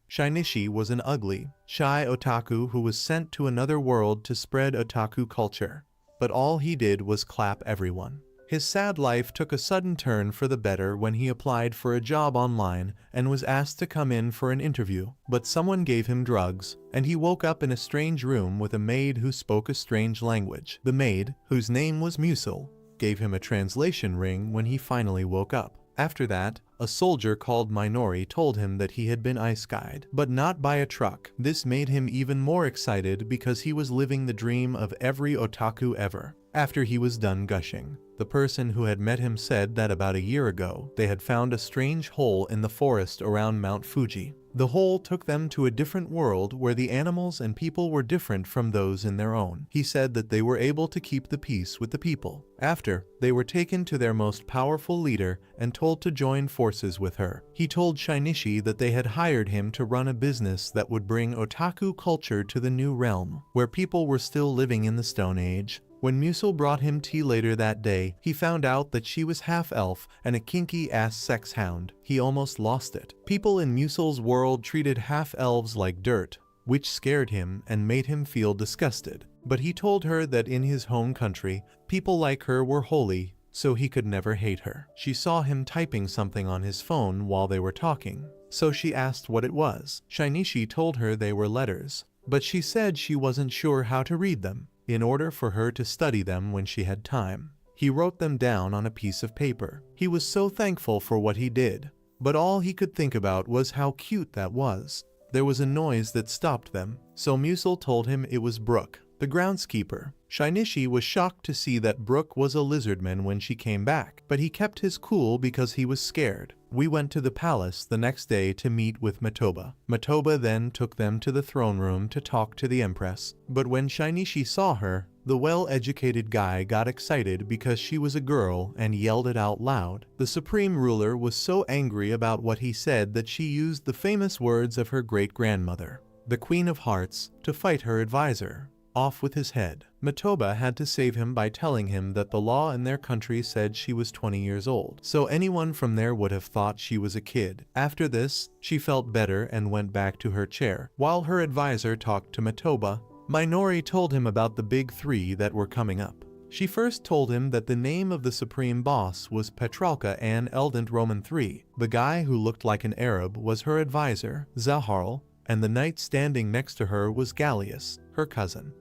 Shinichi was an ugly, shy otaku who was sent to another world to spread otaku culture. But all he did was clap everyone. His sad life took a sudden turn for the better when he applied for a job online and was asked to come in for an interview, but someone gave him drugs, and he woke up in a strange room with a maid who spoke a strange language. The maid, whose name was Musil, gave him a translation ring when he finally woke up. After that, a soldier called Minori told him that he had been ice-guyed, but not by a truck. This made him even more excited because he was living the dream of every otaku ever. After he was done gushing, the person who had met him said that about a year ago, they had found a strange hole in the forest around Mount Fuji. The hole took them to a different world where the animals and people were different from those in their own. He said that they were able to keep the peace with the people. After, they were taken to their most powerful leader and told to join forces with her. He told Shinichi that they had hired him to run a business that would bring otaku culture to the new realm, where people were still living in the Stone Age. When Musil brought him tea later that day, he found out that she was half-elf and a kinky-ass sex hound. He almost lost it. People in Musil's world treated half-elves like dirt, which scared him and made him feel disgusted. But he told her that in his home country, people like her were holy, so he could never hate her. She saw him typing something on his phone while they were talking, so she asked what it was. Shinichi told her they were letters, but she said she wasn't sure how to read them. In order for her to study them when she had time, he wrote them down on a piece of paper. He was so thankful for what he did, but all he could think about was how cute that was. There was a noise that stopped them, so Musil told him it was Brooke, the groundskeeper. Shinichi was shocked to see that Brooke was a lizardman when she came back, but he kept his cool because he was scared. We went to the palace the next day to meet with Matoba. Matoba then took them to the throne room to talk to the empress. But when Shinichi saw her, the well-educated guy got excited because she was a girl and yelled it out loud. The supreme ruler was so angry about what he said that she used the famous words of her great-grandmother, the Queen of Hearts, to fight her advisor. Off with his head. Matoba had to save him by telling him that the law in their country said she was 20 years old, so anyone from there would have thought she was a kid. After this, she felt better and went back to her chair. While her advisor talked to Matoba, Minori told him about the big three that were coming up. She first told him that the name of the supreme boss was Petralka an Eldent Roman III. The guy who looked like an Arab was her advisor, Zaharl, and the knight standing next to her was Gallius, her cousin.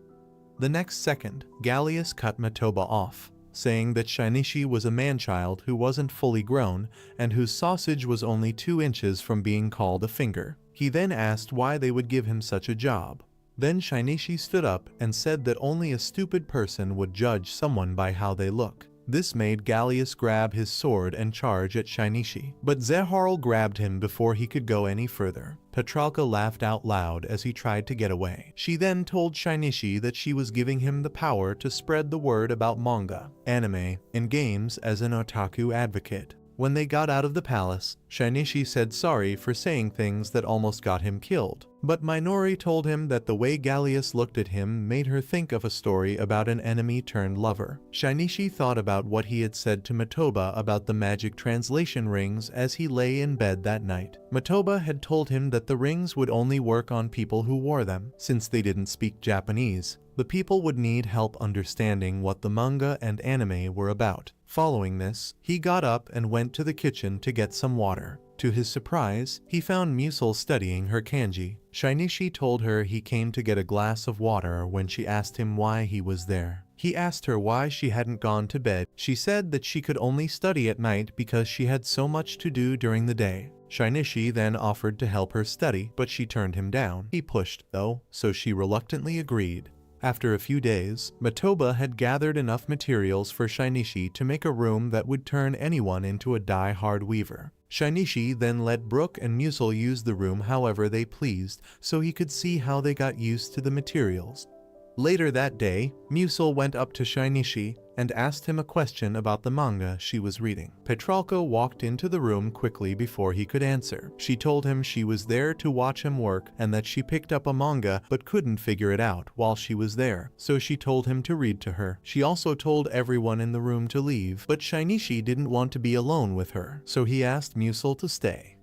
The next second, Gallius cut Matoba off, saying that Shinichi was a man-child who wasn't fully grown and whose sausage was only 2 inches from being called a finger. He then asked why they would give him such a job. Then Shinichi stood up and said that only a stupid person would judge someone by how they look. This made Gallius grab his sword and charge at Shinichi, but Zaharl grabbed him before he could go any further. Petralka laughed out loud as he tried to get away. She then told Shinichi that she was giving him the power to spread the word about manga, anime, and games as an otaku advocate. When they got out of the palace, Shinichi said sorry for saying things that almost got him killed. But Minori told him that the way Gallius looked at him made her think of a story about an enemy-turned-lover. Shinichi thought about what he had said to Matoba about the magic translation rings as he lay in bed that night. Matoba had told him that the rings would only work on people who wore them, since they didn't speak Japanese. The people would need help understanding what the manga and anime were about. Following this, he got up and went to the kitchen to get some water. To his surprise, he found Musil studying her kanji. Shinichi told her he came to get a glass of water when she asked him why he was there. He asked her why she hadn't gone to bed. She said that she could only study at night because she had so much to do during the day. Shinichi then offered to help her study, but she turned him down. He pushed, though, so she reluctantly agreed. After a few days, Matoba had gathered enough materials for Shinichi to make a room that would turn anyone into a die-hard weaver. Shinichi then let Brooke and Musil use the room however they pleased so he could see how they got used to the materials. Later that day, Musil went up to Shinichi and asked him a question about the manga she was reading. Petralka walked into the room quickly before he could answer. She told him she was there to watch him work and that she picked up a manga but couldn't figure it out while she was there, so she told him to read to her. She also told everyone in the room to leave, but Shinichi didn't want to be alone with her, so he asked Musil to stay.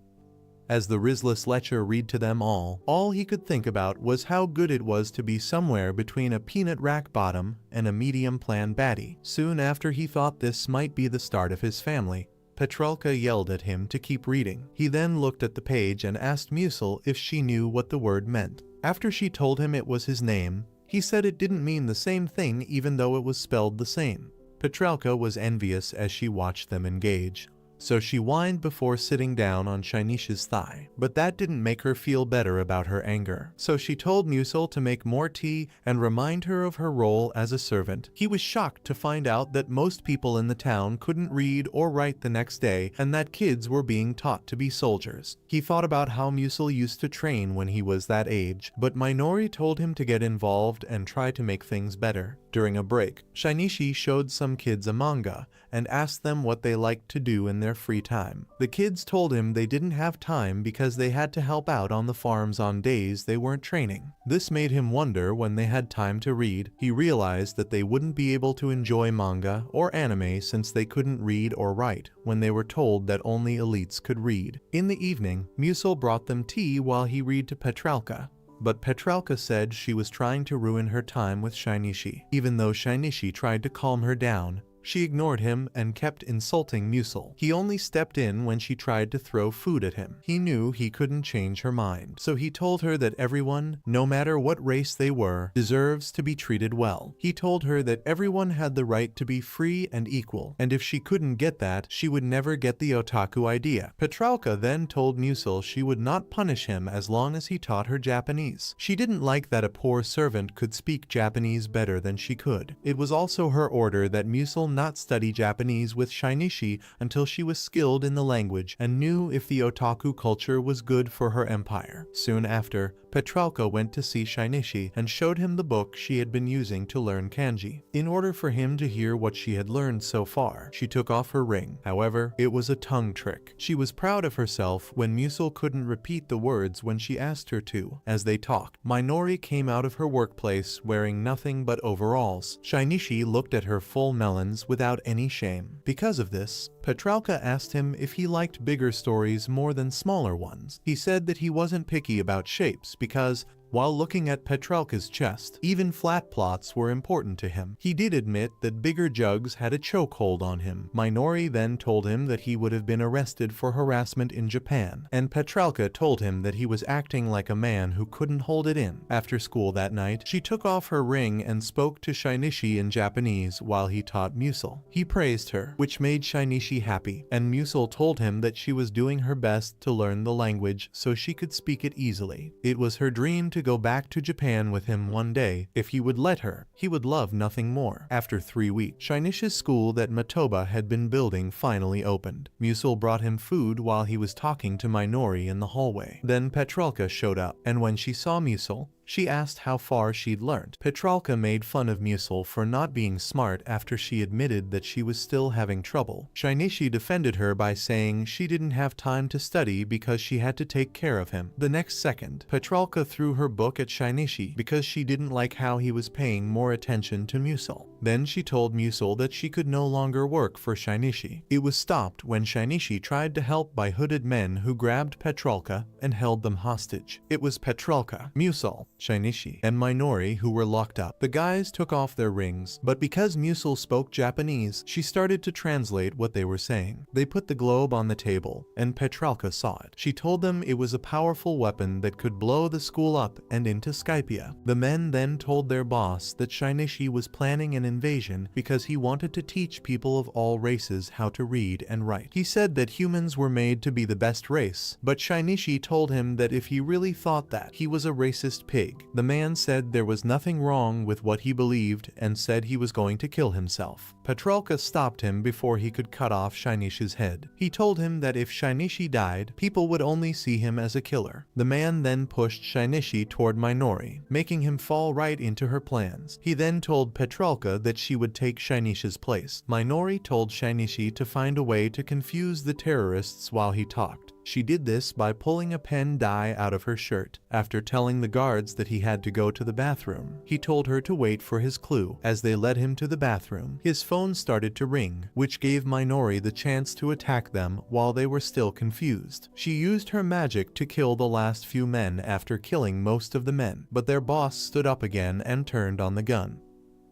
As the Rizlas Lecher read to them all he could think about was how good it was to be somewhere between a peanut rack bottom and a medium plan baddie. Soon after he thought this might be the start of his family, Petrelka yelled at him to keep reading. He then looked at the page and asked Musil if she knew what the word meant. After she told him it was his name, he said it didn't mean the same thing even though it was spelled the same. Petrelka was envious as she watched them engage, so she whined before sitting down on Shainisha's thigh. But that didn't make her feel better about her anger. So she told Musil to make more tea and remind her of her role as a servant. He was shocked to find out that most people in the town couldn't read or write the next day and that kids were being taught to be soldiers. He thought about how Musil used to train when he was that age, but Minori told him to get involved and try to make things better. During a break, Shainishi showed some kids a manga and asked them what they liked to do in their free time. The kids told him they didn't have time because they had to help out on the farms on days they weren't training. This made him wonder when they had time to read. He realized that they wouldn't be able to enjoy manga or anime since they couldn't read or write when they were told that only elites could read. In the evening, Musil brought them tea while he read to Petrelka. But Petrelka said she was trying to ruin her time with Shainishi. Even though Shainishi tried to calm her down, she ignored him and kept insulting Musil. He only stepped in when she tried to throw food at him. He knew he couldn't change her mind, so he told her that everyone, no matter what race they were, deserves to be treated well. He told her that everyone had the right to be free and equal, and if she couldn't get that, she would never get the otaku idea. Petrelka then told Musil she would not punish him as long as he taught her Japanese. She didn't like that a poor servant could speak Japanese better than she could. It was also her order that Musil not study Japanese with Shainishi until she was skilled in the language and knew if the otaku culture was good for her empire. Soon after, Petrelka went to see Shainishi and showed him the book she had been using to learn kanji. In order for him to hear what she had learned so far, she took off her ring. However, it was a tongue trick. She was proud of herself when Musil couldn't repeat the words when she asked her to. As they talked, Minori came out of her workplace wearing nothing but overalls. Shainishi looked at her full melons without any shame. Because of this, Petrelka asked him if he liked bigger stories more than smaller ones. He said that he wasn't picky about shapes because, while looking at Petrelka's chest, even flat plots were important to him. He did admit that bigger jugs had a chokehold on him. Minori then told him that he would have been arrested for harassment in Japan, and Petrelka told him that he was acting like a man who couldn't hold it in. After school that night, she took off her ring and spoke to Shainishi in Japanese while he taught Musil. He praised her, which made Shainishi happy, and Musil told him that she was doing her best to learn the language so she could speak it easily. It was her dream to go back to Japan with him one day. If he would let her, he would love nothing more. After 3 weeks, Shainisha's school that Matoba had been building finally opened. Musil brought him food while he was talking to Minori in the hallway. Then Petrelka showed up, and when she saw Musil, she asked how far she'd learned. Petrelka made fun of Musil for not being smart after she admitted that she was still having trouble. Shainishi defended her by saying she didn't have time to study because she had to take care of him. The next second, Petrelka threw her book at Shainishi because she didn't like how he was paying more attention to Musil. Then she told Musil that she could no longer work for Shainishi. It was stopped when Shainishi tried to help by hooded men who grabbed Petrelka and held them hostage. It was Petrelka, Musil, Shainishi, and Minori who were locked up. The guys took off their rings, but because Musil spoke Japanese, she started to translate what they were saying. They put the globe on the table, and Petrelka saw it. She told them it was a powerful weapon that could blow the school up and into Skypia. The men then told their boss that Shainishi was planning an invasion because he wanted to teach people of all races how to read and write. He said that humans were made to be the best race, but Shainishi told him that if he really thought that, he was a racist pig. The man said there was nothing wrong with what he believed and said he was going to kill himself. Petrelka stopped him before he could cut off Shainishi's head. He told him that if Shainishi died, people would only see him as a killer. The man then pushed Shainishi toward Minori, making him fall right into her plans. He then told Petrelka that she would take Shainishi's place. Minori told Shainishi to find a way to confuse the terrorists while he talked. She did this by pulling a pen dye out of her shirt. After telling the guards that he had to go to the bathroom, he told her to wait for his clue. As they led him to the bathroom, his phone started to ring, which gave Minori the chance to attack them while they were still confused. She used her magic to kill the last few men after killing most of the men, but their boss stood up again and turned on the gun.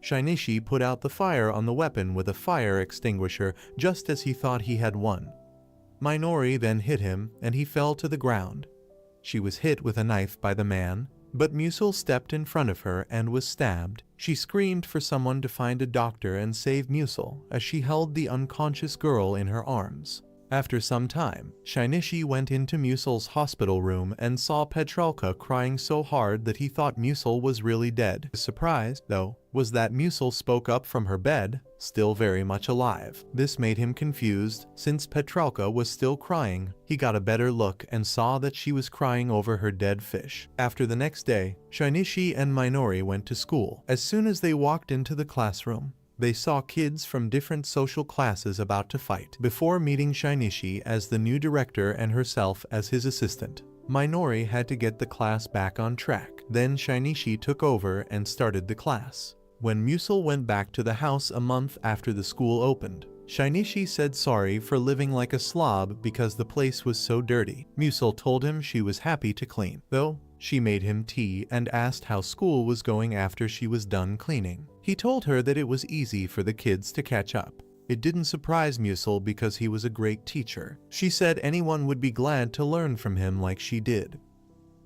Shinichi put out the fire on the weapon with a fire extinguisher just as he thought he had won. Minori then hit him and he fell to the ground. She was hit with a knife by the man, but Musil stepped in front of her and was stabbed. She screamed for someone to find a doctor and save Musil as she held the unconscious girl in her arms. After some time, Shinichi went into Musil's hospital room and saw Petralka crying so hard that he thought Musil was really dead. His surprise, though, was that Musil spoke up from her bed, still very much alive. This made him confused. Since Petralka was still crying, he got a better look and saw that she was crying over her dead fish. After the next day, Shinichi and Minori went to school. As soon as they walked into the classroom, they saw kids from different social classes about to fight. Before meeting Shinichi as the new director and herself as his assistant, Minori had to get the class back on track. Then Shinichi took over and started the class. When Musil went back to the house a month after the school opened, Shinichi said sorry for living like a slob because the place was so dirty. Musil told him she was happy to clean, though she made him tea and asked how school was going after she was done cleaning. He told her that it was easy for the kids to catch up. It didn't surprise Musil because he was a great teacher. She said anyone would be glad to learn from him like she did.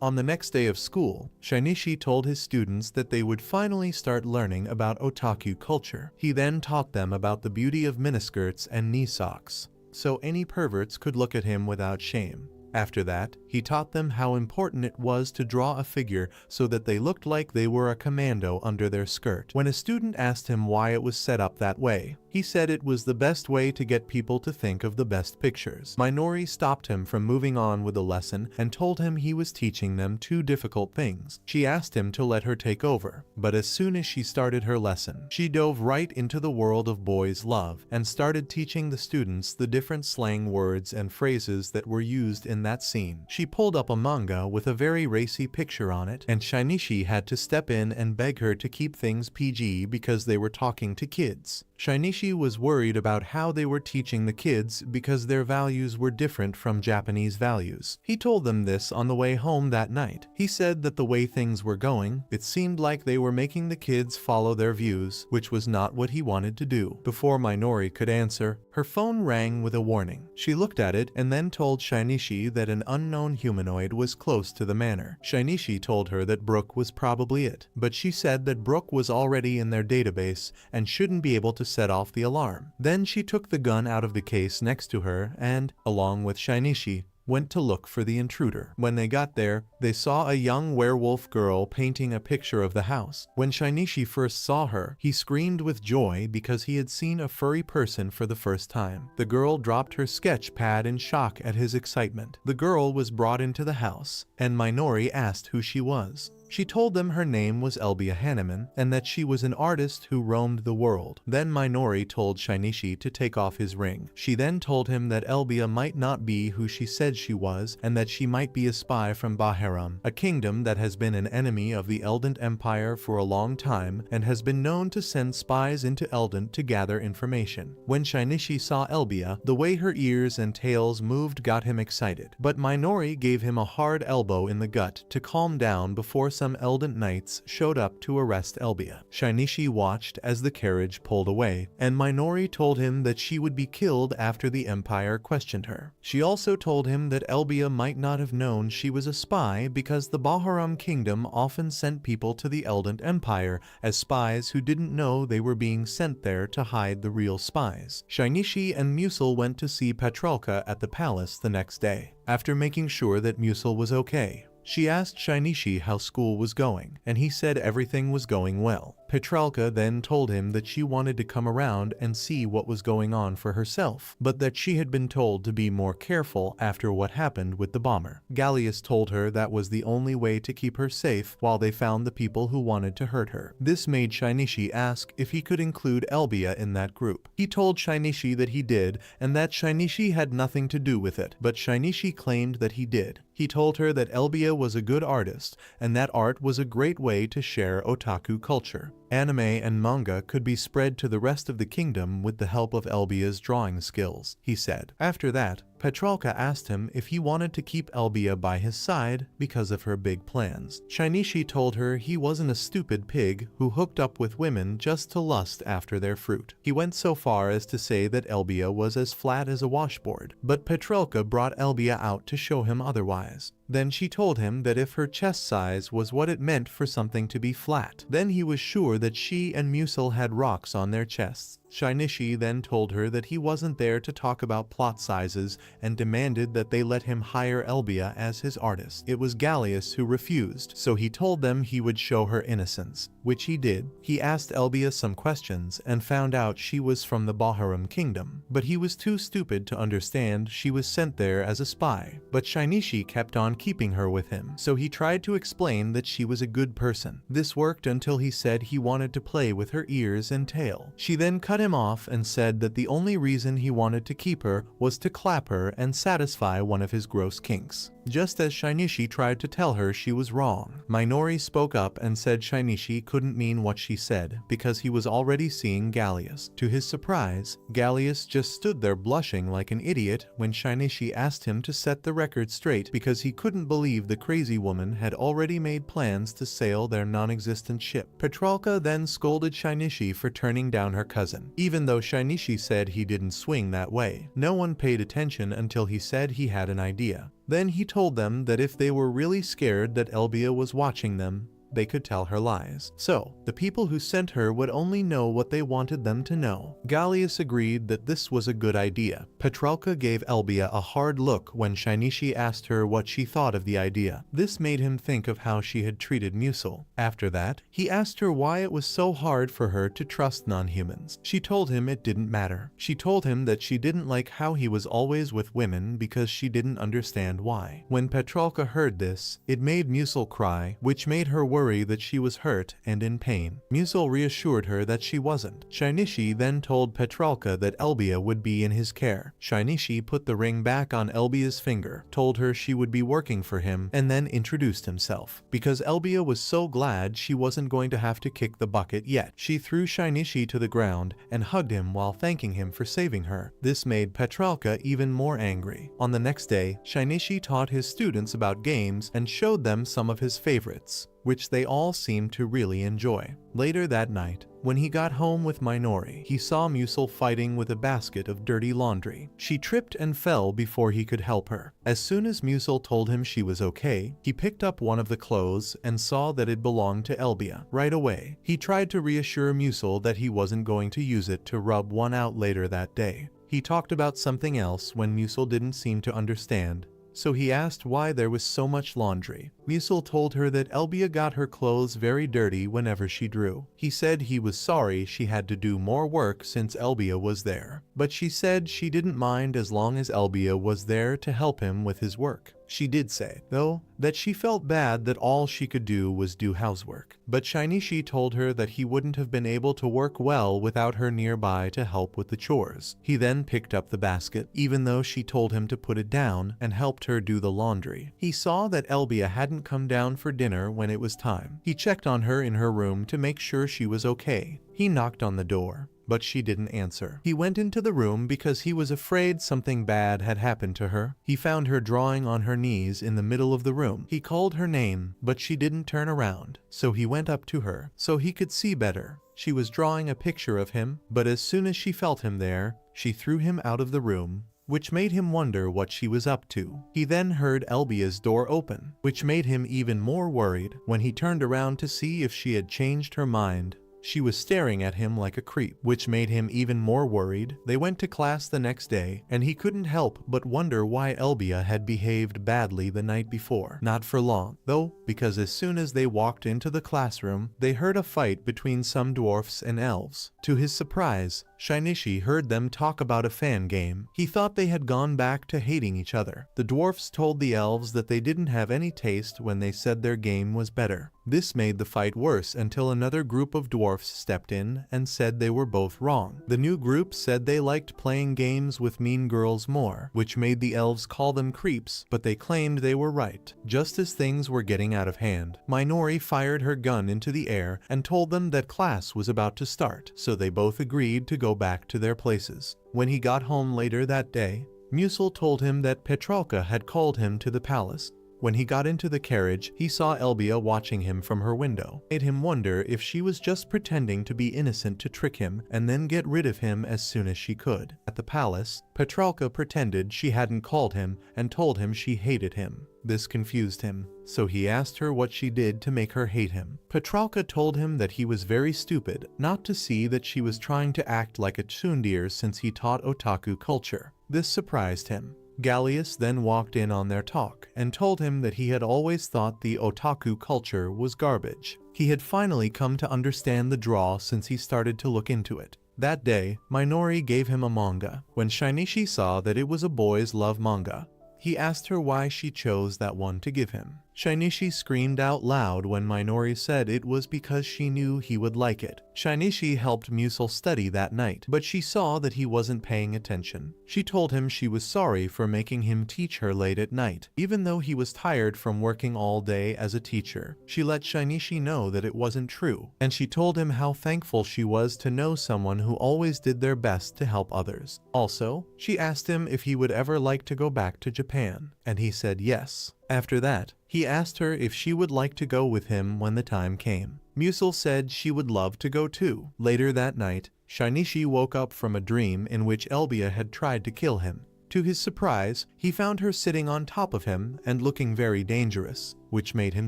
On the next day of school, Shinichi told his students that they would finally start learning about otaku culture. He then taught them about the beauty of miniskirts and knee socks, so any perverts could look at him without shame. After that, he taught them how important it was to draw a figure so that they looked like they were a commando under their skirt. When a student asked him why it was set up that way, he said it was the best way to get people to think of the best pictures. Minori stopped him from moving on with the lesson and told him he was teaching them two difficult things. She asked him to let her take over, but as soon as she started her lesson, she dove right into the world of boys' love and started teaching the students the different slang words and phrases that were used in that scene. She pulled up a manga with a very racy picture on it, and Shinichi had to step in and beg her to keep things PG because they were talking to kids. Shinichi was worried about how they were teaching the kids because their values were different from Japanese values. He told them this on the way home that night. He said that the way things were going, it seemed like they were making the kids follow their views, which was not what he wanted to do. Before Minori could answer, her phone rang with a warning. She looked at it and then told Shinichi that an unknown humanoid was close to the manor. Shinichi told her that Brooke was probably it, but she said that Brooke was already in their database and shouldn't be able to set off the alarm. Then she took the gun out of the case next to her and, along with Shinichi, went to look for the intruder. When they got there, they saw a young werewolf girl painting a picture of the house. When Shinichi first saw her, he screamed with joy because he had seen a furry person for the first time. The girl dropped her sketch pad in shock at his excitement. The girl was brought into the house, and Minori asked who she was. She told them her name was Elbia Hanneman and that she was an artist who roamed the world. Then Minori told Shinichi to take off his ring. She then told him that Elbia might not be who she said she was and that she might be a spy from Baharam, a kingdom that has been an enemy of the Eldent Empire for a long time and has been known to send spies into Eldent to gather information. When Shinichi saw Elbia, the way her ears and tails moved got him excited, but Minori gave him a hard elbow in the gut to calm down before some Eldent knights showed up to arrest Elbia. Shinichi watched as the carriage pulled away, and Minori told him that she would be killed after the Empire questioned her. She also told him that Elbia might not have known she was a spy because the Baharam kingdom often sent people to the Eldent Empire as spies who didn't know they were being sent there to hide the real spies. Shinichi and Musil went to see Petralka at the palace the next day. After making sure that Musil was okay, she asked Shinichi how school was going, and he said everything was going well. Petralka then told him that she wanted to come around and see what was going on for herself, but that she had been told to be more careful after what happened with the bomber. Gallius told her that was the only way to keep her safe while they found the people who wanted to hurt her. This made Shinichi ask if he could include Elbia in that group. He told Shinichi that he did and that Shinichi had nothing to do with it, but Shinichi claimed that he did. He told her that Elbia was a good artist and that art was a great way to share otaku culture. Anime and manga could be spread to the rest of the kingdom with the help of Elbia's drawing skills, he said. After that, Petralka asked him if he wanted to keep Elbia by his side because of her big plans. Shinichi told her he wasn't a stupid pig who hooked up with women just to lust after their fruit. He went so far as to say that Elbia was as flat as a washboard, but Petralka brought Elbia out to show him otherwise. Then she told him that if her chest size was what it meant for something to be flat, then he was sure that she and Musil had rocks on their chests. Shinichi then told her that he wasn't there to talk about plot sizes and demanded that they let him hire Elbia as his artist. It was Gallius who refused, so he told them he would show her innocence, which he did. He asked Elbia some questions and found out she was from the Baharum kingdom, but he was too stupid to understand she was sent there as a spy. But Shinichi kept on keeping her with him, so he tried to explain that she was a good person. This worked until he said he wanted to play with her ears and tail. She then cut him off and said that the only reason he wanted to keep her was to clap her and satisfy one of his gross kinks. Just as Shinichi tried to tell her she was wrong, Minori spoke up and said Shinichi couldn't mean what she said because he was already seeing Gallius. To his surprise, Gallius just stood there blushing like an idiot when Shinichi asked him to set the record straight because he couldn't believe the crazy woman had already made plans to sail their non-existent ship. Petralka then scolded Shinichi for turning down her cousin, even though Shinichi said he didn't swing that way. No one paid attention until he said he had an idea. Then he told them that if they were really scared that Elbia was watching them, they could tell her lies. So, the people who sent her would only know what they wanted them to know. Gallius agreed that this was a good idea. Petralka gave Elbia a hard look when Shinichi asked her what she thought of the idea. This made him think of how she had treated Musil. After that, he asked her why it was so hard for her to trust non-humans. She told him it didn't matter. She told him that she didn't like how he was always with women because she didn't understand why. When Petralka heard this, it made Musil cry, which made her worry that she was hurt and in pain. Musil reassured her that she wasn't. Shinichi then told Petralka that Elbia would be in his care. Shinichi put the ring back on Elbia's finger, told her she would be working for him, and then introduced himself. Because Elbia was so glad she wasn't going to have to kick the bucket yet, she threw Shinichi to the ground and hugged him while thanking him for saving her. This made Petralka even more angry. On the next day, Shinichi taught his students about games and showed them some of his favorites, which they all seemed to really enjoy. Later that night, when he got home with Minori, he saw Musil fighting with a basket of dirty laundry. She tripped and fell before he could help her. As soon as Musil told him she was okay, he picked up one of the clothes and saw that it belonged to Elbia. Right away, he tried to reassure Musil that he wasn't going to use it to rub one out later that day. He talked about something else when Musil didn't seem to understand, so he asked why there was so much laundry. Musil told her that Elbia got her clothes very dirty whenever she drew. He said he was sorry she had to do more work since Elbia was there, but she said she didn't mind as long as Elbia was there to help him with his work. She did say, though, that she felt bad that all she could do was do housework. But Shinichi told her that he wouldn't have been able to work well without her nearby to help with the chores. He then picked up the basket, even though she told him to put it down, and helped her do the laundry. He saw that Elbia hadn't come down for dinner when it was time. He checked on her in her room to make sure she was okay. He knocked on the door, but she didn't answer. He went into the room because he was afraid something bad had happened to her. He found her drawing on her knees in the middle of the room. He called her name, but she didn't turn around, so he went up to her so he could see better. She was drawing a picture of him, but as soon as she felt him there, she threw him out of the room, which made him wonder what she was up to. He then heard Elbia's door open, which made him even more worried. When he turned around to see if she had changed her mind, She was staring at him like a creep, which made him even more worried. They went to class the next day, and he couldn't help but wonder why Elbia had behaved badly the night before. Not for long, though, because as soon as they walked into the classroom, they heard a fight between some dwarfs and elves. To his surprise, Shinichi heard them talk about a fan game. He thought they had gone back to hating each other. The dwarfs told the elves that they didn't have any taste when they said their game was better. This made the fight worse until another group of dwarfs stepped in and said they were both wrong. The new group said they liked playing games with mean girls more, which made the elves call them creeps, but they claimed they were right. Just as things were getting out of hand, Minori fired her gun into the air and told them that class was about to start, so they both agreed to go back to their places. When he got home later that day, Musil told him that Petralka had called him to the palace. When he got into the carriage, he saw Elbia watching him from her window. It made him wonder if she was just pretending to be innocent to trick him and then get rid of him as soon as she could. At the palace, Petralka pretended she hadn't called him and told him she hated him. This confused him, so he asked her what she did to make her hate him. Petralka told him that he was very stupid not to see that she was trying to act like a tsundere since he taught otaku culture. This surprised him. Gallius then walked in on their talk and told him that he had always thought the otaku culture was garbage. He had finally come to understand the draw since he started to look into it. That day, Minori gave him a manga. When Shinichi saw that it was a boys' love manga, he asked her why she chose that one to give him. Shinichi screamed out loud when Minori said it was because she knew he would like it. Shinichi helped Musil study that night, but she saw that he wasn't paying attention. She told him she was sorry for making him teach her late at night, even though he was tired from working all day as a teacher. She let Shinichi know that it wasn't true, and she told him how thankful she was to know someone who always did their best to help others. Also, she asked him if he would ever like to go back to Japan, and he said yes. After that, he asked her if she would like to go with him when the time came. Musil said she would love to go too. Later that night, Shinichi woke up from a dream in which Elbia had tried to kill him. To his surprise, he found her sitting on top of him and looking very dangerous, which made him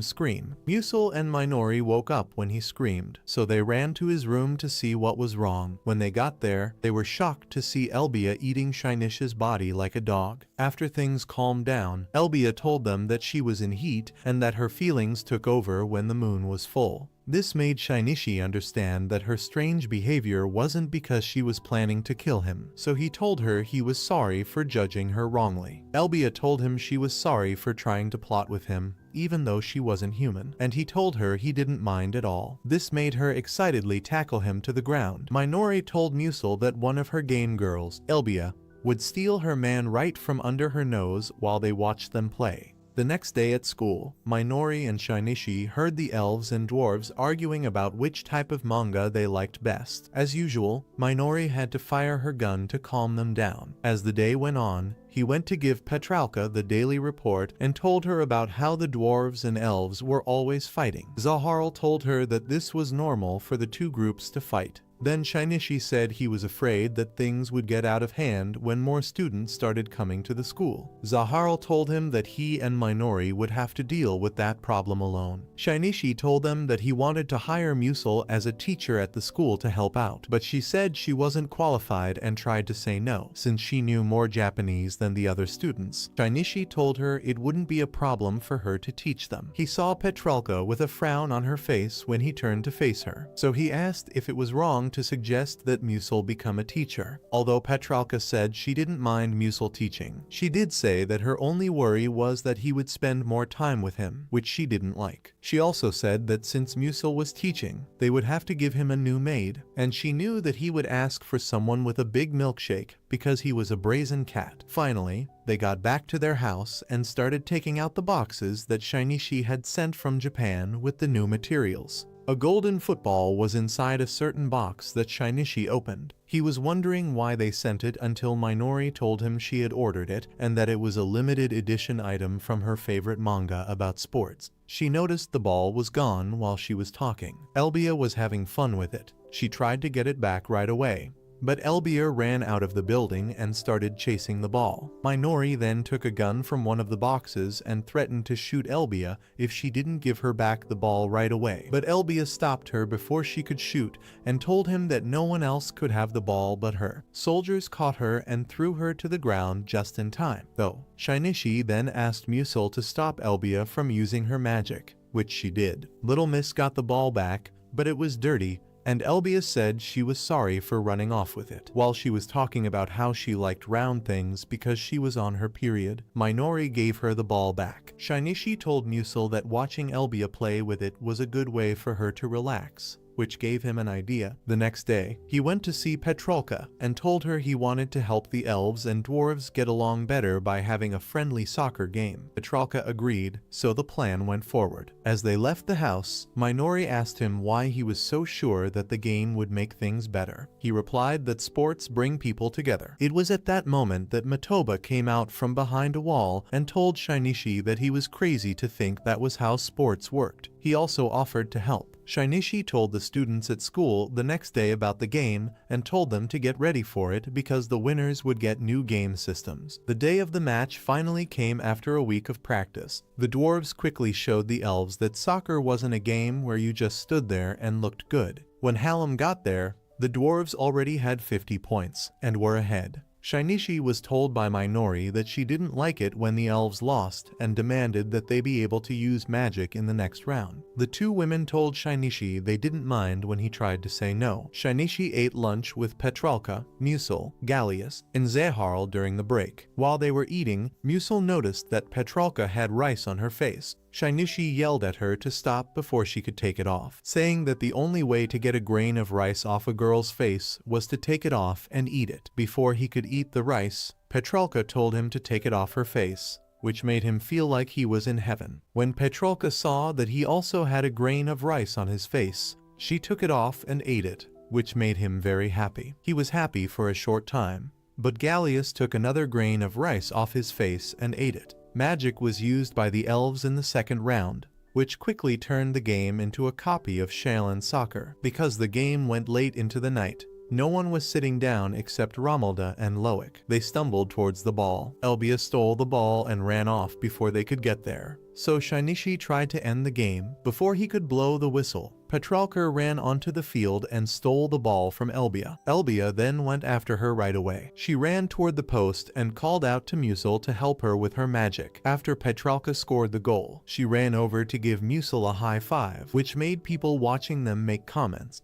scream. Musil and Minori woke up when he screamed, so they ran to his room to see what was wrong. When they got there, they were shocked to see Elbia eating Shinichi's body like a dog. After things calmed down, Elbia told them that she was in heat and that her feelings took over when the moon was full. This made Shinichi understand that her strange behavior wasn't because she was planning to kill him, so he told her he was sorry for judging her wrongly. Elbia told him she was sorry for trying to plot with him, even though she wasn't human, and he told her he didn't mind at all. This made her excitedly tackle him to the ground. Minori told Musil that one of her game girls, Elbia, would steal her man right from under her nose while they watched them play. The next day at school, Minori and Shinichi heard the elves and dwarves arguing about which type of manga they liked best. As usual, Minori had to fire her gun to calm them down. As the day went on, he went to give Petralka the daily report and told her about how the dwarves and elves were always fighting. Zaharl told her that this was normal for the two groups to fight. Then Shinichi said he was afraid that things would get out of hand when more students started coming to the school. Zaharl told him that he and Minori would have to deal with that problem alone. Shinichi told them that he wanted to hire Musil as a teacher at the school to help out, but she said she wasn't qualified and tried to say no, since she knew more Japanese than the other students. Shinichi told her it wouldn't be a problem for her to teach them. He saw Petralka with a frown on her face when he turned to face her, so he asked if it was wrong to suggest that Musil become a teacher. Although Petralka said she didn't mind Musil teaching, she did say that her only worry was that he would spend more time with him, which she didn't like. She also said that since Musil was teaching, they would have to give him a new maid, and she knew that he would ask for someone with a big milkshake because he was a brazen cat. Finally, they got back to their house and started taking out the boxes that Shinichi had sent from Japan with the new materials. A golden football was inside a certain box that Shinichi opened. He was wondering why they sent it until Minori told him she had ordered it and that it was a limited edition item from her favorite manga about sports. She noticed the ball was gone while she was talking. Elbia was having fun with it. She tried to get it back right away, but Elbia ran out of the building and started chasing the ball. Minori then took a gun from one of the boxes and threatened to shoot Elbia if she didn't give her back the ball right away. But Elbia stopped her before she could shoot and told him that no one else could have the ball but her. Soldiers caught her and threw her to the ground just in time, though. Shinichi then asked Musil to stop Elbia from using her magic, which she did. Little Miss got the ball back, but it was dirty, and Elbia said she was sorry for running off with it. While she was talking about how she liked round things because she was on her period, Minori gave her the ball back. Shinichi told Musil that watching Elbia play with it was a good way for her to relax, which gave him an idea. The next day, he went to see Petrolka and told her he wanted to help the elves and dwarves get along better by having a friendly soccer game. Petrolka agreed, so the plan went forward. As they left the house, Minori asked him why he was so sure that the game would make things better. He replied that sports bring people together. It was at that moment that Matoba came out from behind a wall and told Shinichi that he was crazy to think that was how sports worked. He also offered to help. Shinichi told the students at school the next day about the game and told them to get ready for it because the winners would get new game systems. The day of the match finally came after a week of practice. The dwarves quickly showed the elves that soccer wasn't a game where you just stood there and looked good. When Hallam got there, the dwarves already had 50 points and were ahead. Shinichi was told by Minori that she didn't like it when the elves lost and demanded that they be able to use magic in the next round. The two women told Shinichi they didn't mind when he tried to say no. Shinichi ate lunch with Petralka, Musil, Gallius, and Zeharl during the break. While they were eating, Musil noticed that Petralka had rice on her face. Shinichi yelled at her to stop before she could take it off, saying that the only way to get a grain of rice off a girl's face was to take it off and eat it. Before he could eat the rice, Petralka told him to take it off her face, which made him feel like he was in heaven. When Petralka saw that he also had a grain of rice on his face, she took it off and ate it, which made him very happy. He was happy for a short time, but Gallius took another grain of rice off his face and ate it. Magic was used by the elves in the second round, which quickly turned the game into a copy of Shaolin soccer. Because the game went late into the night, no one was sitting down except Romalda and Loic. They stumbled towards the ball. Elbia stole the ball and ran off before they could get there. So Shinichi tried to end the game. Before he could blow the whistle, Petralka ran onto the field and stole the ball from Elbia. Elbia then went after her right away. She ran toward the post and called out to Musil to help her with her magic. After Petralka scored the goal, she ran over to give Musil a high five, which made people watching them make comments.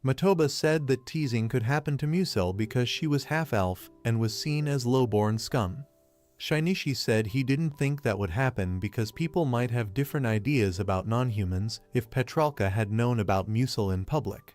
Matoba said that teasing could happen to Musil because she was half-elf and was seen as low-born scum. Shinichi said he didn't think that would happen because people might have different ideas about non-humans if Petralka had known about Musil in public.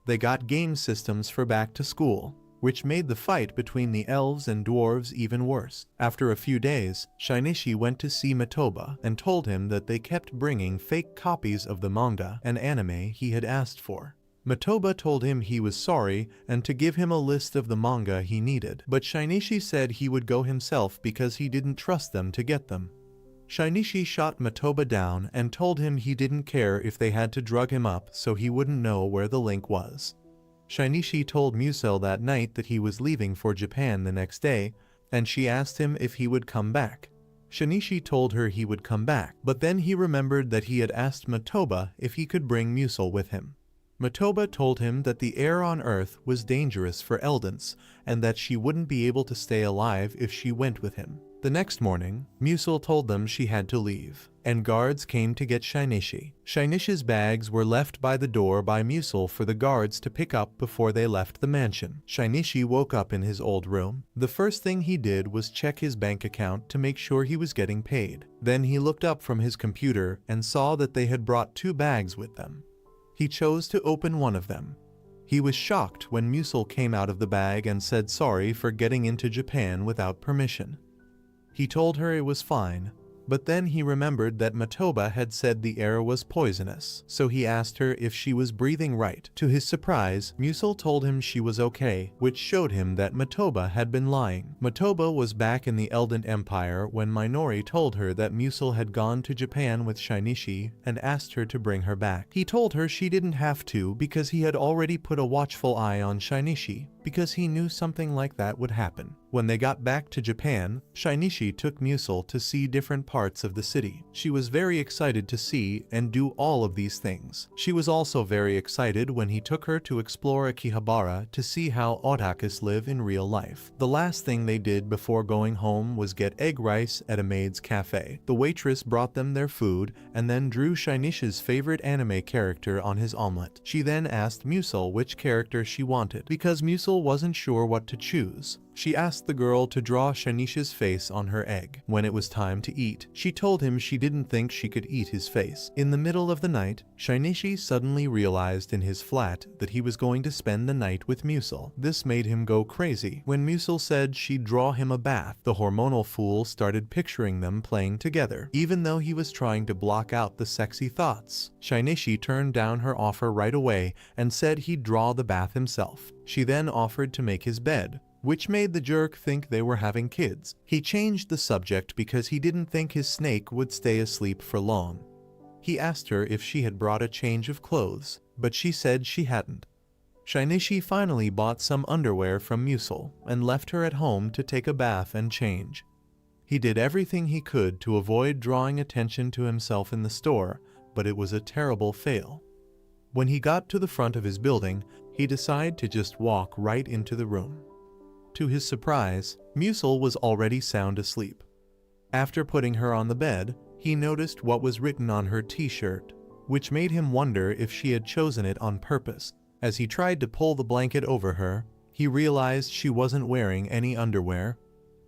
They got game systems for back to school, which made the fight between the elves and dwarves even worse. After a few days, Shinichi went to see Matoba and told him that they kept bringing fake copies of the manga and anime he had asked for. Matoba told him he was sorry and to give him a list of the manga he needed, but Shinichi said he would go himself because he didn't trust them to get them. Shinichi shot Matoba down and told him he didn't care if they had to drug him up so he wouldn't know where the link was. Shinichi told Musil that night that he was leaving for Japan the next day, and she asked him if he would come back. Shinichi told her he would come back, but then he remembered that he had asked Matoba if he could bring Musil with him. Matoba told him that the air on Earth was dangerous for Eldance and that she wouldn't be able to stay alive if she went with him. The next morning, Musil told them she had to leave, and guards came to get Shinichi. Shinichi's bags were left by the door by Musil for the guards to pick up before they left the mansion. Shinichi woke up in his old room. The first thing he did was check his bank account to make sure he was getting paid. Then he looked up from his computer and saw that they had brought 2 bags with them. He chose to open one of them. He was shocked when Musil came out of the bag and said sorry for getting into Japan without permission. He told her it was fine, but then he remembered that Matoba had said the air was poisonous, so he asked her if she was breathing right. To his surprise, Musil told him she was okay, which showed him that Matoba had been lying. Matoba was back in the Eldant Empire when Minori told her that Musil had gone to Japan with Shinichi and asked her to bring her back. He told her she didn't have to because he had already put a watchful eye on Shinichi. because he knew something like that would happen. When they got back to Japan, Shinichi took Musil to see different parts of the city. She was very excited to see and do all of these things. She was also very excited when he took her to explore Akihabara to see how otakus live in real life. The last thing they did before going home was get egg rice at a maid's cafe. The waitress brought them their food and then drew Shinichi's favorite anime character on his omelet. She then asked Musil which character she wanted, because Musil wasn't sure what to choose. She asked the girl to draw Shinichi's face on her egg. When it was time to eat, she told him she didn't think she could eat his face. In the middle of the night, Shinichi suddenly realized in his flat that he was going to spend the night with Musil. This made him go crazy. When Musil said she'd draw him a bath, the hormonal fool started picturing them playing together, even though he was trying to block out the sexy thoughts. Shinichi turned down her offer right away and said he'd draw the bath himself. She then offered to make his bed, which made the jerk think they were having kids. He changed the subject because he didn't think his snake would stay asleep for long. He asked her if she had brought a change of clothes, but she said she hadn't. Shinichi finally bought some underwear from Musil and left her at home to take a bath and change. He did everything he could to avoid drawing attention to himself in the store, but it was a terrible fail. When he got to the front of his building, he decided to just walk right into the room. To his surprise, Musil was already sound asleep. After putting her on the bed, he noticed what was written on her t-shirt, which made him wonder if she had chosen it on purpose. As he tried to pull the blanket over her, he realized she wasn't wearing any underwear.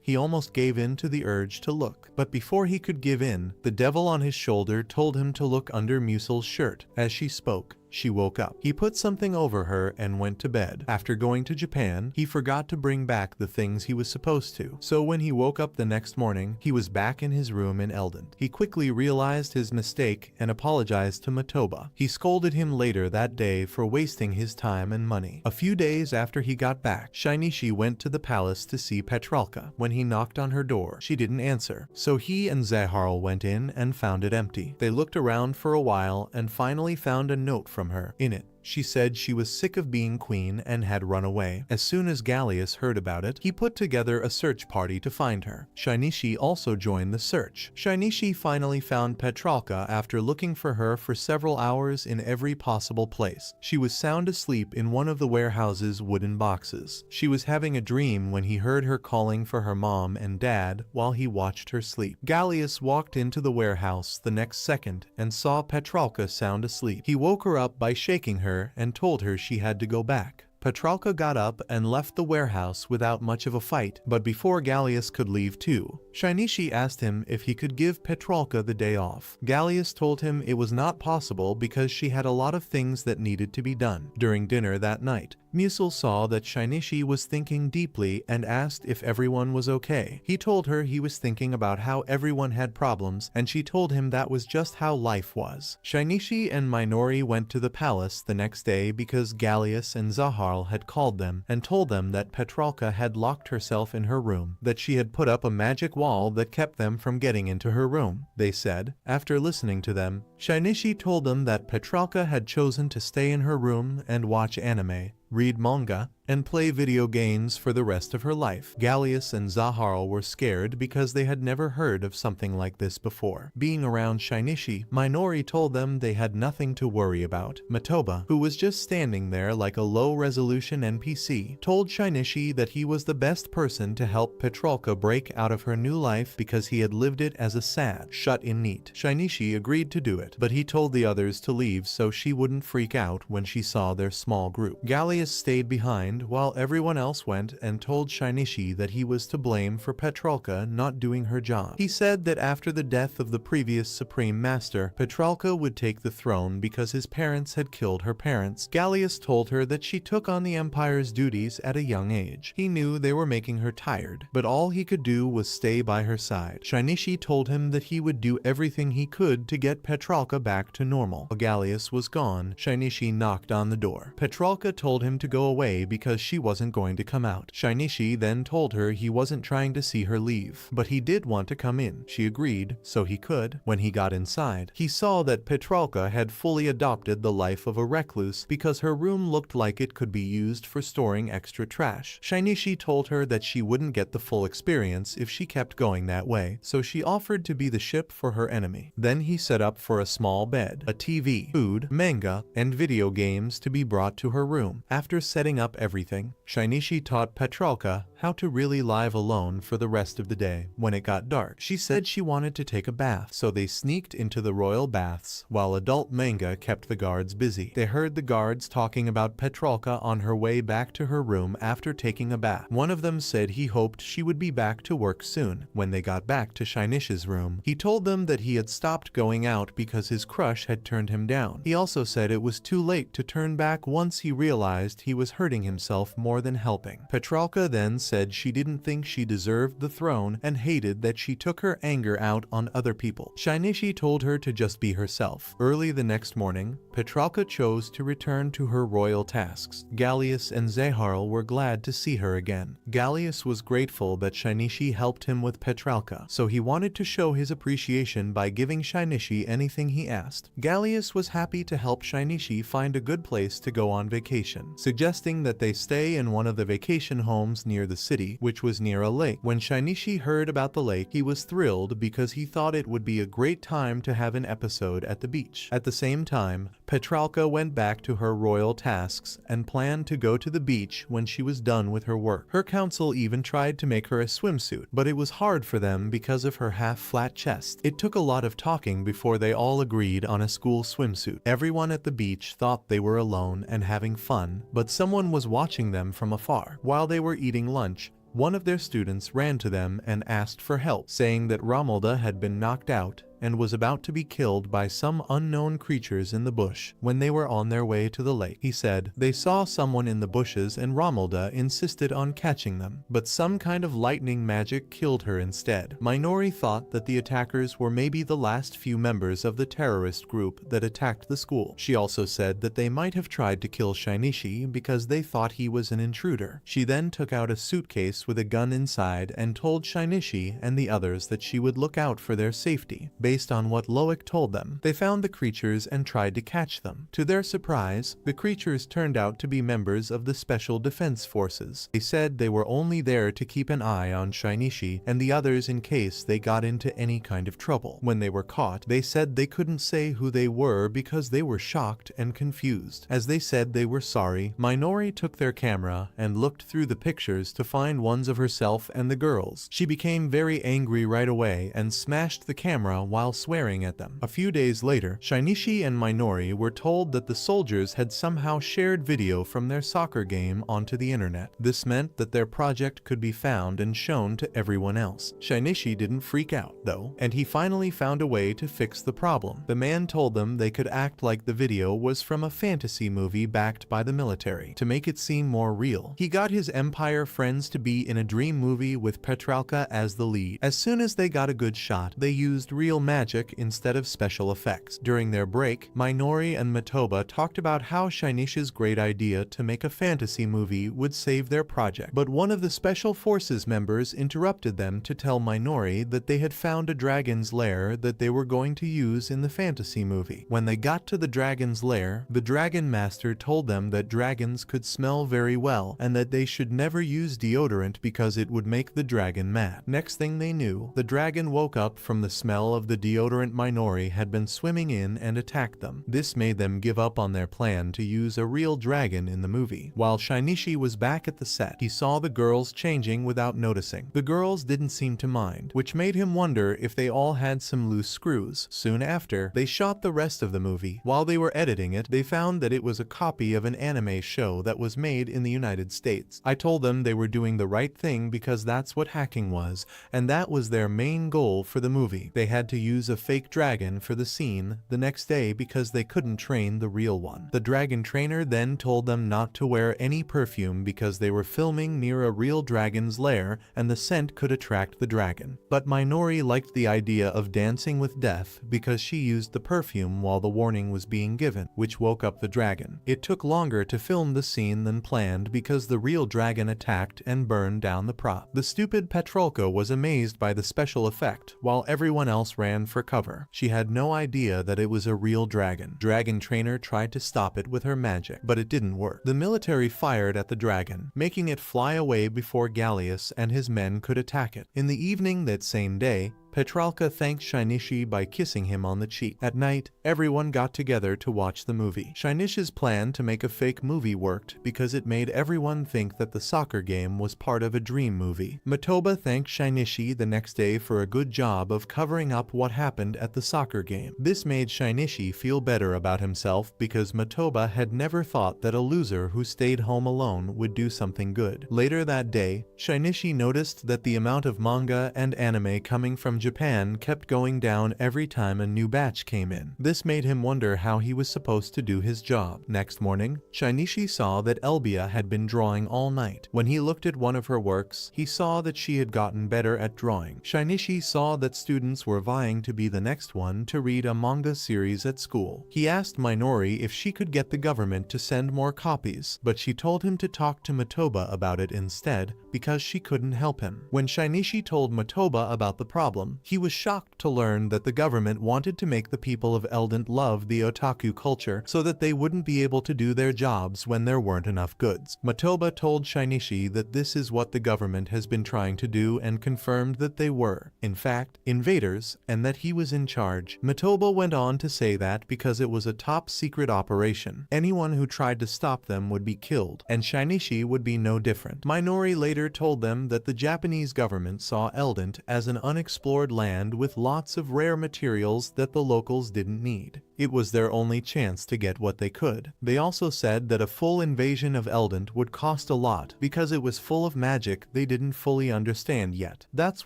He almost gave in to the urge to look, but before he could give in, the devil on his shoulder told him to look under Musil's shirt. As she spoke, she woke up. He put something over her and went to bed. After going to Japan, he forgot to bring back the things he was supposed to. So when he woke up the next morning, he was back in his room in Eldent. He quickly realized his mistake and apologized to Matoba. He scolded him later that day for wasting his time and money. A few days after he got back, Shinichi went to the palace to see Petralka. When he knocked on her door, she didn't answer. So he and Zaharl went in and found it empty. They looked around for a while and finally found a note from her. In it, she said she was sick of being queen and had run away. As soon as Gallius heard about it, he put together a search party to find her. Shinichi also joined the search. Shinichi finally found Petralka after looking for her for several hours in every possible place. She was sound asleep in one of the warehouse's wooden boxes. She was having a dream when he heard her calling for her mom and dad while he watched her sleep. Gallius walked into the warehouse the next second and saw Petralka sound asleep. He woke her up by shaking her and told her she had to go back. Petralka got up and left the warehouse without much of a fight, but before Gallius could leave too, Shinichi asked him if he could give Petralka the day off. Gallius told him it was not possible because she had a lot of things that needed to be done. During dinner that night, Musil saw that Shinichi was thinking deeply and asked if everyone was okay. He told her he was thinking about how everyone had problems, and she told him that was just how life was. Shinichi and Minori went to the palace the next day because Gallius and Zaharl had called them and told them that Petralka had locked herself in her room, that she had put up a magic wall that kept them from getting into her room. They said, after listening to them, Shinichi told them that Petralka had chosen to stay in her room and watch anime, read manga, and play video games for the rest of her life. Gallius and Zaharl were scared because they had never heard of something like this before. Being around Shinichi, Minori told them they had nothing to worry about. Matoba, who was just standing there like a low-resolution NPC, told Shinichi that he was the best person to help Petralka break out of her new life because he had lived it as a sad, shut-in NEET. Shinichi agreed to do it, but he told the others to leave so she wouldn't freak out when she saw their small group. Gallius stayed behind while everyone else went and told Shinichi that he was to blame for Petralka not doing her job. He said that after the death of the previous Supreme Master, Petralka would take the throne because his parents had killed her parents. Gallius told her that she took on the Empire's duties at a young age. He knew they were making her tired, but all he could do was stay by her side. Shinichi told him that he would do everything he could to get Petralka back to normal. While Gallius was gone, Shinichi knocked on the door. Petralka told him to go away because because she wasn't going to come out. Shinichi then told her he wasn't trying to see her leave, but he did want to come in. She agreed, so he could. When he got inside, he saw that Petralka had fully adopted the life of a recluse because her room looked like it could be used for storing extra trash. Shinichi told her that she wouldn't get the full experience if she kept going that way, so she offered to be the ship for her enemy. Then he set up for a small bed, a TV, food, manga, and video games to be brought to her room. After setting up everything, Shinichi taught Petralka how to really live alone for the rest of the day. When it got dark, she said she wanted to take a bath, so they sneaked into the royal baths while adult manga kept the guards busy. They heard the guards talking about Petralka on her way back to her room after taking a bath. One of them said he hoped she would be back to work soon. When they got back to Shinichi's room, he told them that he had stopped going out because his crush had turned him down. He also said it was too late to turn back once he realized he was hurting himself more than helping. Petralka then said she didn't think she deserved the throne and hated that she took her anger out on other people. Shinichi told her to just be herself. Early the next morning, Petralka chose to return to her royal tasks. Gallius and Zeharl were glad to see her again. Gallius was grateful that Shinichi helped him with Petralka, so he wanted to show his appreciation by giving Shinichi anything he asked. Gallius was happy to help Shinichi find a good place to go on vacation, suggesting that they stay in one of the vacation homes near the city, which was near a lake. When Shinichi heard about the lake, he was thrilled because he thought it would be a great time to have an episode at the beach. At the same time, Petralka went back to her royal tasks and planned to go to the beach when she was done with her work. Her council even tried to make her a swimsuit, but it was hard for them because of her half-flat chest. It took a lot of talking before they all agreed on a school swimsuit. Everyone at the beach thought they were alone and having fun, but someone was watching them from afar. While they were eating lunch, one of their students ran to them and asked for help, saying that Romualda had been knocked out and was about to be killed by some unknown creatures in the bush. When they were on their way to the lake, he said they saw someone in the bushes and Romualda insisted on catching them, but some kind of lightning magic killed her instead. Minori thought that the attackers were maybe the last few members of the terrorist group that attacked the school. She also said that they might have tried to kill Shinichi because they thought he was an intruder. She then took out a suitcase with a gun inside and told Shinichi and the others that she would look out for their safety. Based on what Loic told them, they found the creatures and tried to catch them. To their surprise, the creatures turned out to be members of the Special Defense Forces. They said they were only there to keep an eye on Shinichi and the others in case they got into any kind of trouble. When they were caught, they said they couldn't say who they were because they were shocked and confused. As they said they were sorry, Minori took their camera and looked through the pictures to find ones of herself and the girls. She became very angry right away and smashed the camera while swearing at them. A few days later, Shinichi and Minori were told that the soldiers had somehow shared video from their soccer game onto the internet. This meant that their project could be found and shown to everyone else. Shinichi didn't freak out, though, and he finally found a way to fix the problem. The man told them they could act like the video was from a fantasy movie backed by the military to make it seem more real. He got his Empire friends to be in a dream movie with Petralka as the lead. As soon as they got a good shot, they used real magic instead of special effects. During their break, Minori and Matoba talked about how Shinichi's great idea to make a fantasy movie would save their project, but one of the Special Forces members interrupted them to tell Minori that they had found a dragon's lair that they were going to use in the fantasy movie. When they got to the dragon's lair, the dragon master told them that dragons could smell very well and that they should never use deodorant because it would make the dragon mad. Next thing they knew, the dragon woke up from the smell of the deodorant Minori had been swimming in and attacked them. This made them give up on their plan to use a real dragon in the movie. While Shinichi was back at the set, he saw the girls changing without noticing. The girls didn't seem to mind, which made him wonder if they all had some loose screws. Soon after, they shot the rest of the movie. While they were editing it, they found that it was a copy of an anime show that was made in the United States. I told them they were doing the right thing because that's what hacking was, and that was their main goal for the movie. They had to use a fake dragon for the scene the next day because they couldn't train the real one. The dragon trainer then told them not to wear any perfume because they were filming near a real dragon's lair and the scent could attract the dragon. But Minori liked the idea of dancing with death because she used the perfume while the warning was being given, which woke up the dragon. It took longer to film the scene than planned because the real dragon attacked and burned down the prop. The stupid Petrolka was amazed by the special effect, while everyone else ran for cover. She had no idea that it was a real dragon. Dragon trainer tried to stop it with her magic, but it didn't work. The military fired at the dragon, making it fly away before Gallius and his men could attack it. In the evening that same day, Petralka thanked Shinichi by kissing him on the cheek. At night, everyone got together to watch the movie. Shinichi's plan to make a fake movie worked because it made everyone think that the soccer game was part of a dream movie. Matoba thanked Shinichi the next day for a good job of covering up what happened at the soccer game. This made Shinichi feel better about himself because Matoba had never thought that a loser who stayed home alone would do something good. Later that day, Shinichi noticed that the amount of manga and anime coming from Japan kept going down every time a new batch came in. This made him wonder how he was supposed to do his job. Next morning, Shinichi saw that Elbia had been drawing all night. When he looked at one of her works, he saw that she had gotten better at drawing. Shinichi saw that students were vying to be the next one to read a manga series at school. He asked Minori if she could get the government to send more copies, but she told him to talk to Matoba about it instead because she couldn't help him. When Shinichi told Matoba about the problem, he was shocked to learn that the government wanted to make the people of Eldent love the otaku culture so that they wouldn't be able to do their jobs when there weren't enough goods. Matoba told Shinichi that this is what the government has been trying to do and confirmed that they were, in fact, invaders and that he was in charge. Matoba went on to say that because it was a top secret operation, anyone who tried to stop them would be killed, and Shinichi would be no different. Minori later told them that the Japanese government saw Eldent as an unexplored land with lots of rare materials that the locals didn't need. It was their only chance to get what they could. They also said that a full invasion of Eldent would cost a lot because it was full of magic they didn't fully understand yet. That's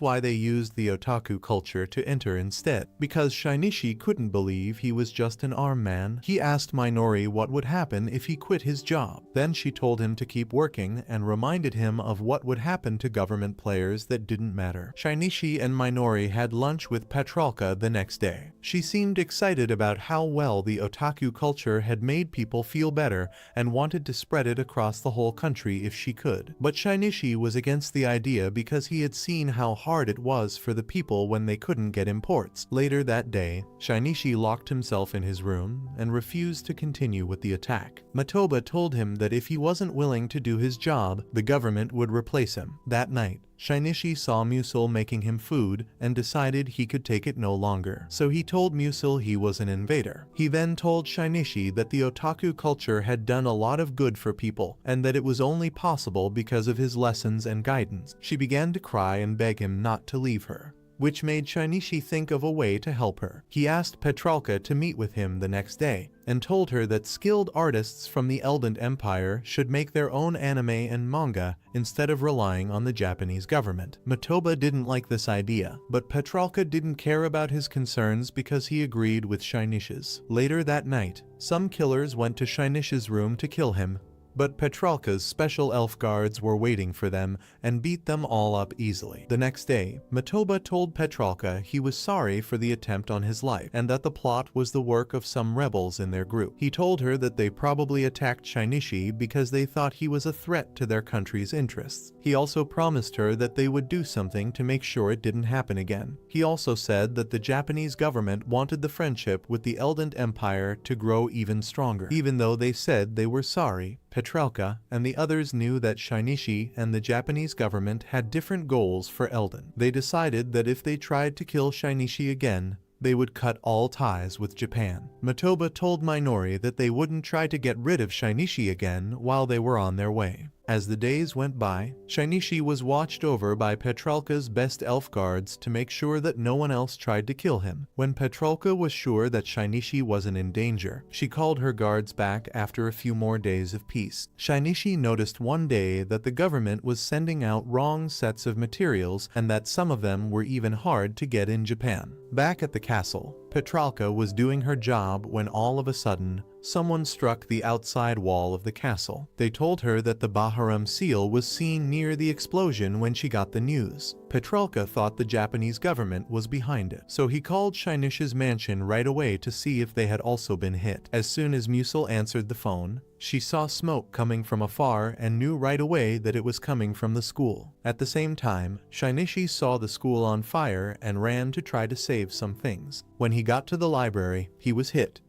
why they used the otaku culture to enter instead. Because Shinichi couldn't believe he was just an arm man, he asked Minori what would happen if he quit his job. Then she told him to keep working and reminded him of what would happen to government players that didn't matter. Shinichi and Minori had lunch with Petralka the next day. She seemed excited about how well the otaku culture had made people feel better and wanted to spread it across the whole country if she could. But Shinichi was against the idea because he had seen how hard it was for the people when they couldn't get imports. Later that day, Shinichi locked himself in his room and refused to continue with the attack. Matoba told him that if he wasn't willing to do his job, the government would replace him. That night, Shinichi saw Musil making him food and decided he could take it no longer. So he told Musil he was an invader. He then told Shinichi that the otaku culture had done a lot of good for people and that it was only possible because of his lessons and guidance. She began to cry and beg him not to leave her, which made Shinichi think of a way to help her. He asked Petralka to meet with him the next day and told her that skilled artists from the Eldent Empire should make their own anime and manga instead of relying on the Japanese government. Matoba didn't like this idea, but Petralka didn't care about his concerns because he agreed with Shinichi's. Later that night, some killers went to Shinichi's room to kill him, but Petralka's special elf guards were waiting for them and beat them all up easily. The next day, Matoba told Petralka he was sorry for the attempt on his life and that the plot was the work of some rebels in their group. He told her that they probably attacked Shinichi because they thought he was a threat to their country's interests. He also promised her that they would do something to make sure it didn't happen again. He also said that the Japanese government wanted the friendship with the Eldent Empire to grow even stronger. Even though they said they were sorry, Petralka and the others knew that Shinichi and the Japanese government had different goals for Eldent. They decided that if they tried to kill Shinichi again, they would cut all ties with Japan. Matoba told Minori that they wouldn't try to get rid of Shinichi again while they were on their way. As the days went by, Shinichi was watched over by Petralka's best elf guards to make sure that no one else tried to kill him. When Petralka was sure that Shinichi wasn't in danger, she called her guards back after a few more days of peace. Shinichi noticed one day that the government was sending out wrong sets of materials and that some of them were even hard to get in Japan. Back at the castle, Petralka was doing her job when all of a sudden, someone struck the outside wall of the castle. They told her that the Baharam seal was seen near the explosion when she got the news. Petralka thought the Japanese government was behind it, so he called Shynish's mansion right away to see if they had also been hit. As soon as Musil answered the phone, she saw smoke coming from afar and knew right away that it was coming from the school. At the same time, Shynishi saw the school on fire and ran to try to save some things. When he got to the library, he was hit.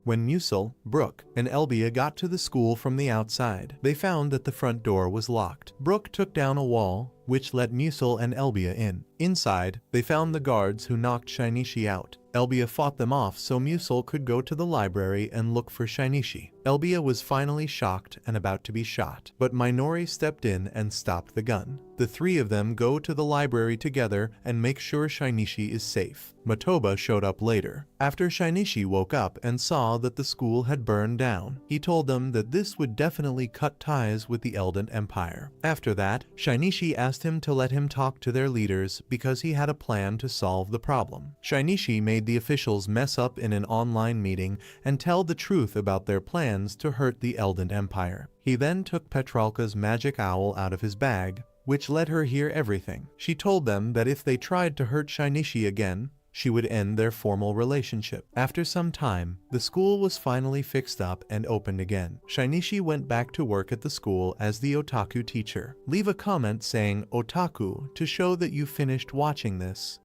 When Musil, Brooke, and Elbia got to the school from the outside, they found that the front door was locked. Brooke took down a wall, which let Musil and Elbia in. Inside, they found the guards who knocked Shynishi out. Elbia fought them off so Musil could go to the library and look for Shynishi. Elbia was finally shocked and about to be shot, but Minori stepped in and stopped the gun. The three of them go to the library together and make sure Shynishi is safe. Matoba showed up later. After Shynishi woke up and saw that the school had burned down, he told them that this would definitely cut ties with the Eldent Empire. After that, Shynishi asked him to let him talk to their leaders because he had a plan to solve the problem. Shynishi made the officials mess up in an online meeting and tell the truth about their plans to hurt the Eldent Empire. He then took Petralka's magic owl out of his bag, which let her hear everything. She told them that if they tried to hurt Shynishi again, she would end their formal relationship. After some time, the school was finally fixed up and opened again. Shynishi went back to work at the school as the otaku teacher. Leave a comment saying otaku to show that you finished watching this.